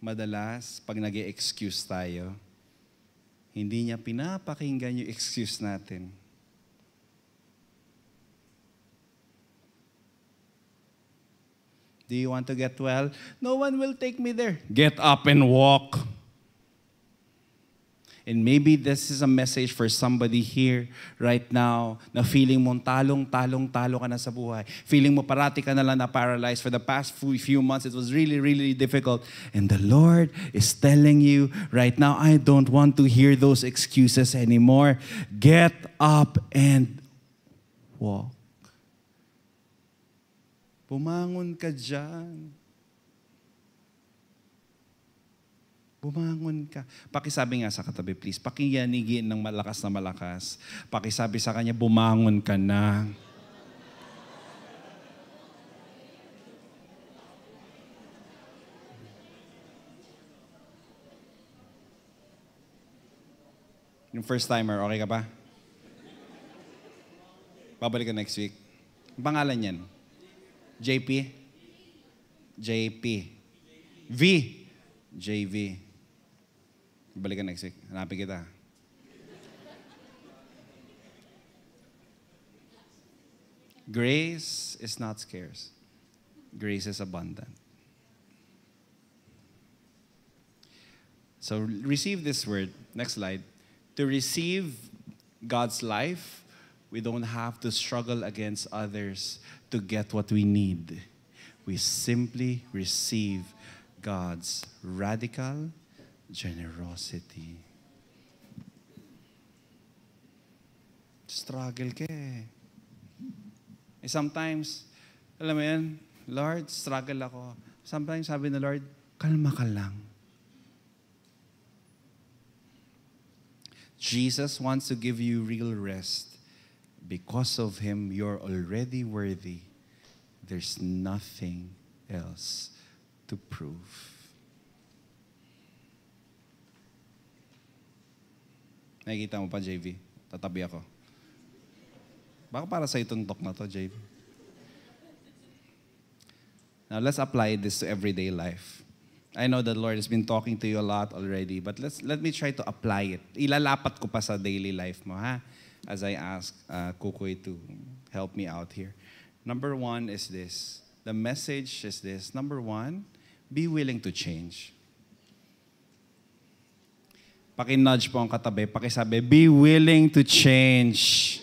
madalas, pag nag-e-excuse tayo, hindi niya pinapakinggan yung excuse natin. Do you want to get well? No one will take me there. Get up and walk. And maybe this is a message for somebody here right now na feeling mo talo ka na sa buhay. Feeling mo parati ka na lang na paralyzed. For the past few months, it was really, really difficult. And the Lord is telling you right now, I don't want to hear those excuses anymore. Get up and walk. Bumangon ka dyan. Bumangon ka. Pakisabi nga sa katabi, please. Pakiyanigin ng malakas na malakas. Pakisabi sa kanya, bumangon ka na. Yung first timer, okay ka pa? Babalik ka next week. Ang pangalan yan? JP? JP. V. JV. Balik ka next week. Hanapin kita. Grace is not scarce. Grace is abundant. So receive this word. Next slide. To receive God's life, we don't have to struggle against others to get what we need. We simply receive God's radical generosity. Struggle ka eh. Sometimes, alam mo yan, Lord, struggle ako. Sometimes sabi ng Lord, kalma ka lang. Jesus wants to give you real rest. Because of Him, you're already worthy. There's nothing else to prove. Nakikita mo pa, JV? Tatabi ako. Baka para sa itong talk na to, JV. Now, let's apply this to everyday life. I know that the Lord has been talking to you a lot already, but let me try to apply it. Ilalapat ko pa sa daily life mo, ha? As I ask Kukoy to help me out here. Number one is this. The message is this. Number one, be willing to change. Paki-nudge po ang katabi. Pakisabi, be willing to change.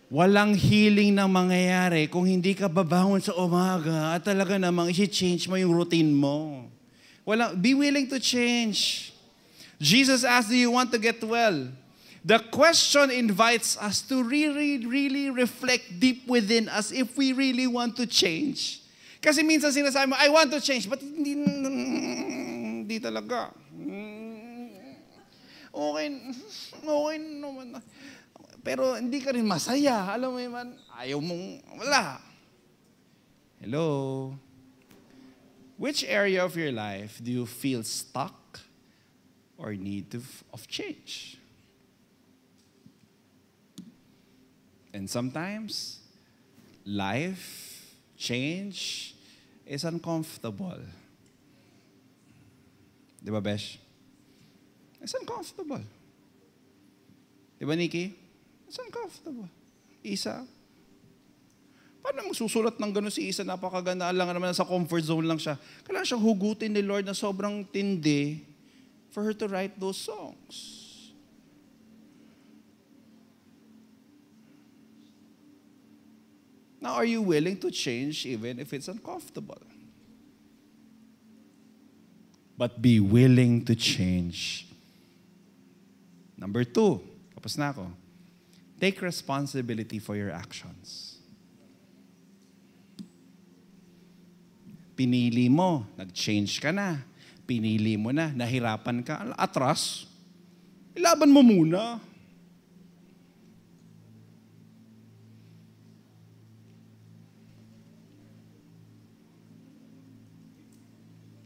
Walang healing na mangyayari kung hindi ka babangon sa umaga at talaga namang isi-change mo yung routine mo. Be willing to change. Jesus asked, do you want to get well? The question invites us to really, really reflect deep within us if we really want to change. Kasi minsan sinasabi mo, I want to change, but hindi talaga. Okay naman. Pero hindi ka rin masaya. Alam mo naman, ayaw mong wala. Hello? Which area of your life do you feel stuck or need of change? And sometimes, life, change, is uncomfortable. Di ba, Besh? It's uncomfortable. Di ba, Nikki? It's uncomfortable. Isa. Paano magsusulat ng gano'n si Isa? Napakaganda lang naman, sa comfort zone lang siya. Kailangan siyang hugutin ni Lord na sobrang tindi for her to write those songs. Now, are you willing to change even if it's uncomfortable? But be willing to change. Number 2, tapos na ako. Take responsibility for your actions. Pinili mo, nag-change ka na. Pinili mo na, nahirapan ka. Atras, ilaban mo muna.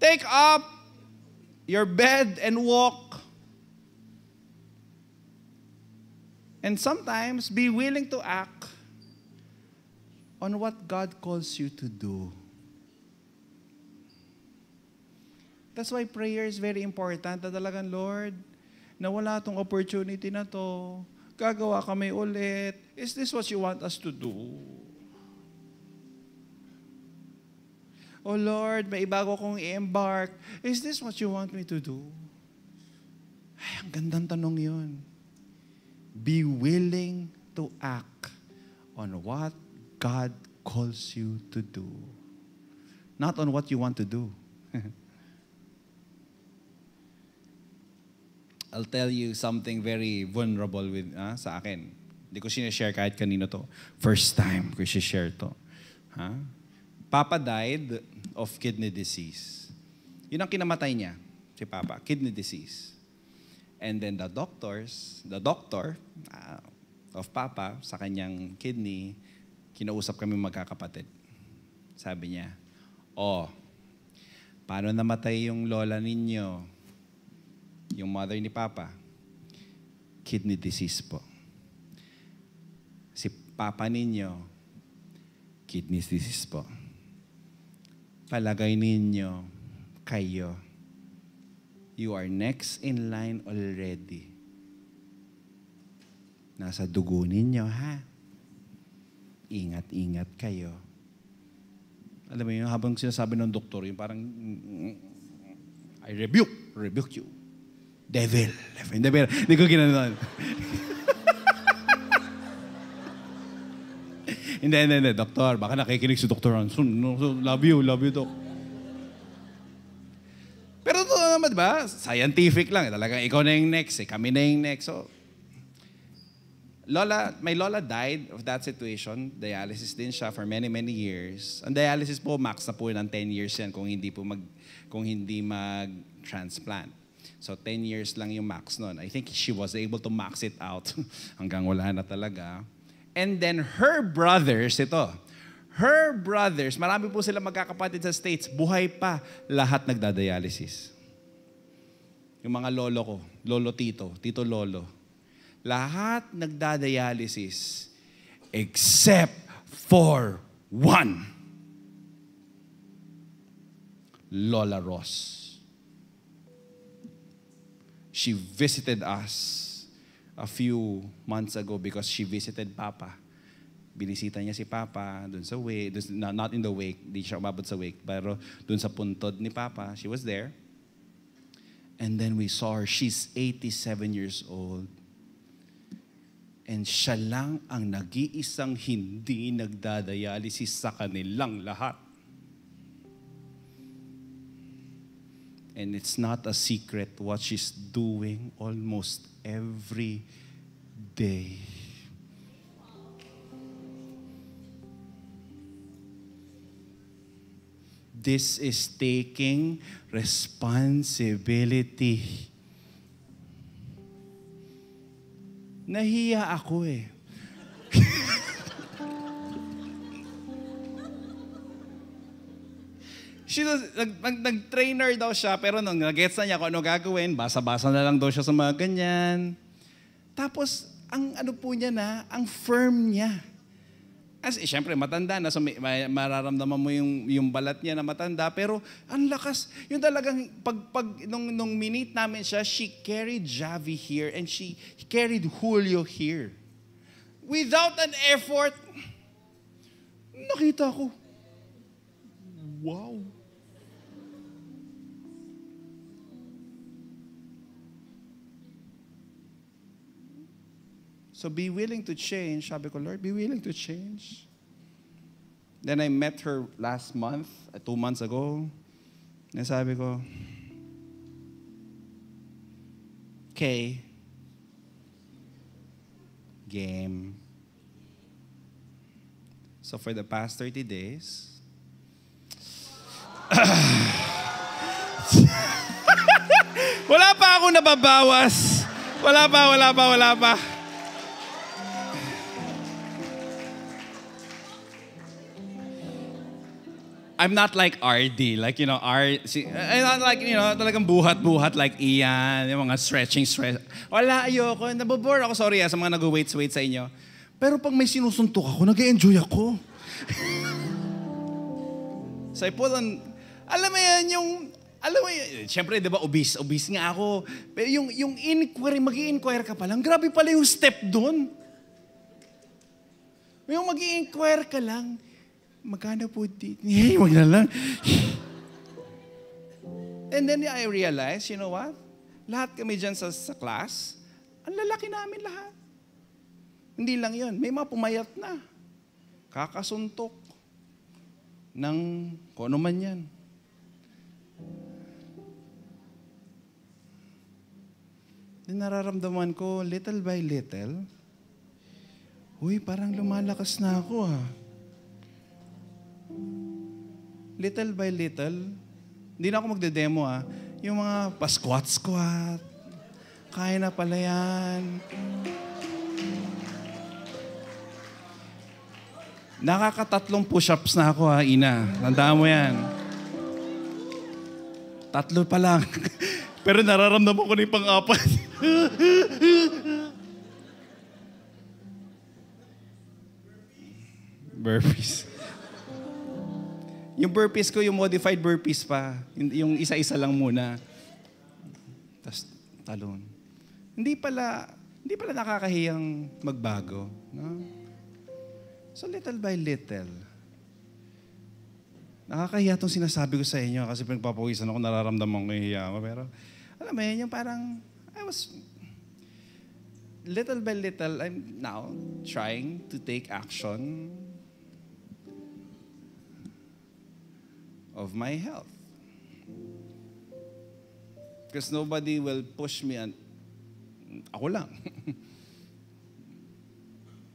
Take up your bed and walk. And sometimes, be willing to act on what God calls you to do. That's why prayer is very important. Na talagang, Lord, nawala tong opportunity na to. Gagawa kami ulit. Is this what you want us to do? Oh Lord, may ibago kong i-embark. Is this what you want me to do? Ay, ang gandang tanong yun. Be willing to act on what God calls you to do. Not on what you want to do. I'll tell you something very vulnerable sa akin. Hindi ko sinishare kahit kanino to. First time ko sinishare to. Papa died of kidney disease. Yun ang kinamatay niya, si Papa, kidney disease. And then the doctor of Papa sa kanyang kidney, kinausap kami magkakapatid. Sabi niya, paano namatay yung lola ninyo? Yung mother ni Papa? Kidney disease po. Si Papa ninyo, kidney disease po. Palagay ninyo, kayo, you are next in line already. Nasa dugo ninyo, ha? Ingat-ingat kayo. Alam mo yun, habang sinasabi ng doktor, yung parang, I rebuke you. Devil. Hindi ko ginanoon. Hindi, doktor. Baka nakikinig si Dr. Hanson. No, love you, Doc. Pero ito naman, diba? Scientific lang. Talagang ikaw na yung next. Kami na yung next. So, my lola died of that situation. Dialysis din siya for many, many years. Ang dialysis po, max na po ng 10 years yan kung hindi mag-transplant. So 10 years lang yung max nun. I think she was able to max it out hanggang wala na talaga. And then her brothers, marami po sila magkakapatid sa States, buhay pa, lahat nagdadialysis. Yung mga lolo ko, lolo tito, tito lolo, lahat nagdadialysis except for one. Lola Ross. She visited us a few months ago because she visited Papa. Binisita niya si Papa dun sa wake, not in the wake, di siya umabot sa wake, pero dun sa puntod ni Papa, she was there. And then we saw her, she's 87 years old. And siya lang ang nag-iisang hindi nagdadialysis sa kanilang lahat. And it's not a secret what she's doing almost every day. This is taking responsibility. Nahiya ako eh. Nag-trainer daw siya, pero nung nag-gets na niya kung ano gagawin, basa-basa na lang daw siya sa mga ganyan. Tapos, ang ano po niya ang firm niya. As, syempre, matanda na, so mararamdaman mo yung balat niya na matanda, pero ang lakas. Yung talagang, nung minute namin siya, she carried Javi here and she carried Julio here. Without an effort, nakita ko, wow. So be willing to change. Sabi ko, Lord, be willing to change. Then I met her last month, 2 months ago. And sabi ko, okay, game. So for the past 30 days, wala pa ako nababawas. Wala pa. I'm not like RD, like, I'm not like, talagang buhat-buhat like Ian, yung mga stretch. Wala, ayoko. Nabobore ako, sorry sa mga nag-wait sa inyo. Pero pag may sinusuntok ako, nag-enjoy ako. So I put on, alam mo yan, siyempre, di ba, obese nga ako. Pero yung inquiry, mag-i-inquire ka pa lang, grabe pala yung step doon. Yung mag-i-inquire ka lang, magkano po dito? Hey, wag na lang. And then I realized, you know what? Lahat kami dyan sa class, ang lalaki namin lahat. Hindi lang yun. May mga pumayat na. Kakasuntok ng kung ano man yan. Then nararamdaman ko, little by little, uy, parang lumalakas na ako Little by little, hindi na ako magde-demo yung mga pa-squat, kaya na pala yan. Nakaka-3 push-ups na ako Ina. Tandaan mo yan. 3 pa lang. Pero nararamdaman ko na yung pang-4. Burpees. Yung burpees ko, yung modified burpees pa. Yung isa-isa lang muna. Tapos talon. Hindi pala nakakahiyang magbago. No? So little by little, nakakahiya itong sinasabi ko sa inyo kasi pinagpapawisan ako, nararamdaman ko yung hiya ko. Pero alam mo yun, yung parang, little by little, I'm now trying to take action of my health. Because nobody will push me ako lang.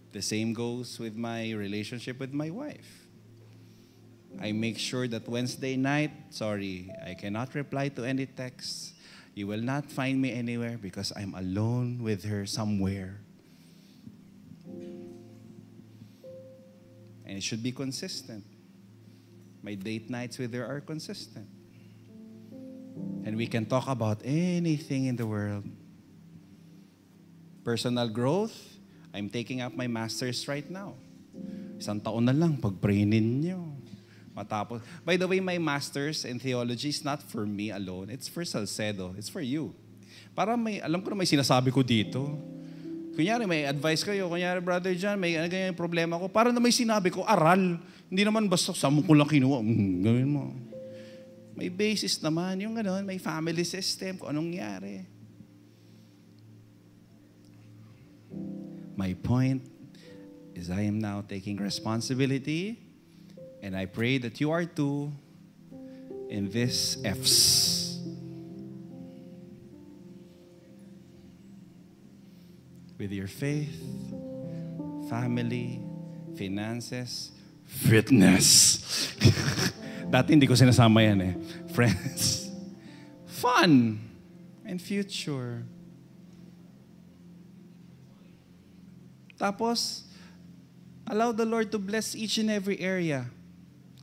The same goes with my relationship with my wife. I make sure that Wednesday night, I cannot reply to any texts. You will not find me anywhere because I'm alone with her somewhere. And it should be consistent. My date nights with her are consistent. And we can talk about anything in the world. Personal growth, I'm taking up my master's right now. 1 taon na lang, pag-pray ninyo. Matapos. By the way, my master's in theology is not for me alone. It's for Salcedo. It's for you. Para alam ko na may sinasabi ko dito. Kunyari, may advice kayo. Kunyari, Brother John, may ganyan yung problema ko. Para na may sinabi ko, aral. Hindi naman basta sa mo ko lang kinuha. Gawin mo. May basis naman. Yung gano'n, may family system. Kung anong nangyari. My point is I am now taking responsibility, and I pray that you are too in this F's. With your faith, family, finances, fitness. Dati hindi ko sinasama yan eh. Friends, fun, and future. Tapos, allow the Lord to bless each and every area.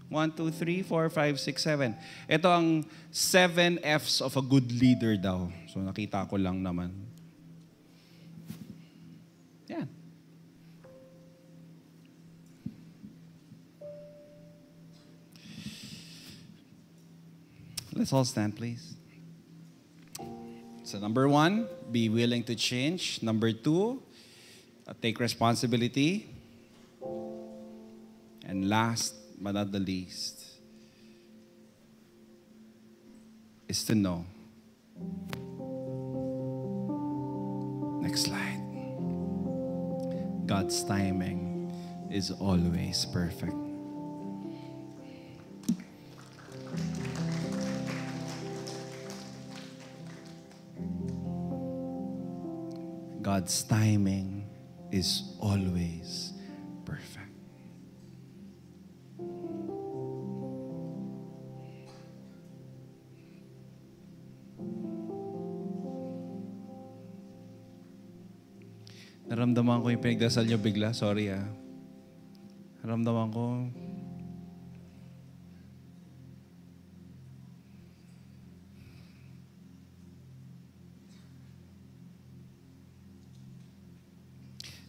1, 2, 3, 4, 5, 6, 7. Ito ang 7 F's of a good leader daw. So nakita ko lang naman. Yan. Let's all stand, please. So number 1, be willing to change. Number 2, take responsibility. And last but not the least is to know. Next slide. God's timing is always perfect. God's timing is always perfect. Naramdaman ko yung pinagdasal niyo bigla. Sorry Naramdaman ko.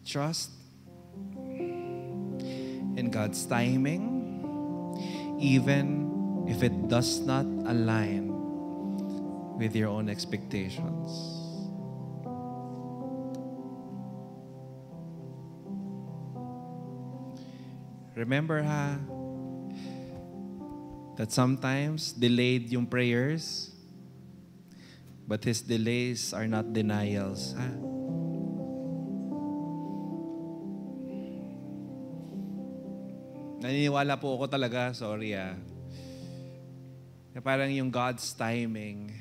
Trust in God's timing, even if it does not align with your own expectations. Remember that sometimes delayed yung prayers, but His delays are not denials. Naniniwala po ako talaga, sorry na parang yung God's timing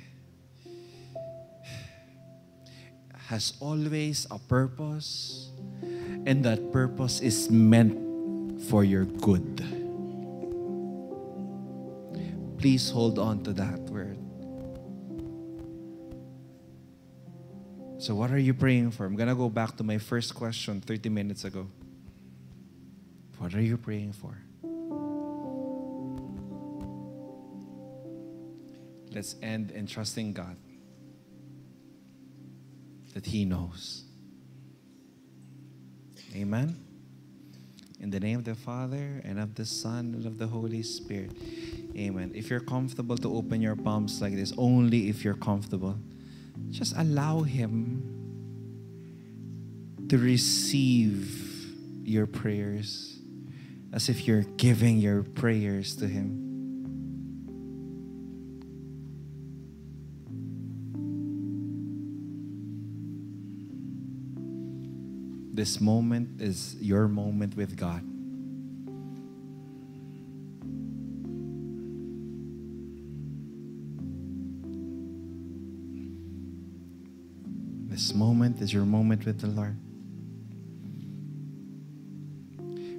has always a purpose, and that purpose is meant for your good. Please hold on to that word. So what are you praying for? I'm gonna go back to my first question 30 minutes ago. What are you praying for? Let's end in trusting God that He knows. Amen? In the name of the Father, and of the Son, and of the Holy Spirit. Amen. If you're comfortable to open your palms like this, only if you're comfortable, just allow Him to receive your prayers as if you're giving your prayers to Him. This moment is your moment with God. This moment is your moment with the Lord.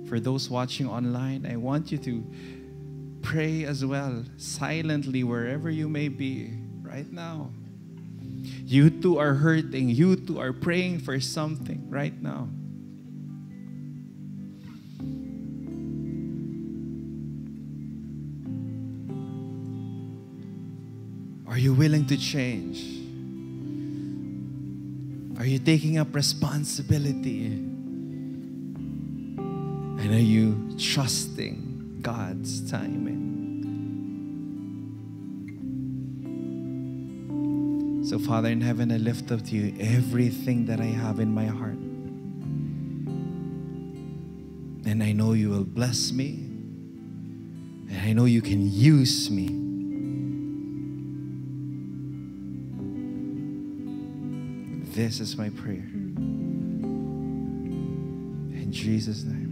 For those watching online, I want you to pray as well, silently, wherever you may be right now. You too are hurting. You too are praying for something right now. Are you willing to change? Are you taking up responsibility? And are you trusting God's timing? So, Father in heaven, I lift up to you everything that I have in my heart. And I know you will bless me. And I know you can use me. This is my prayer. In Jesus' name.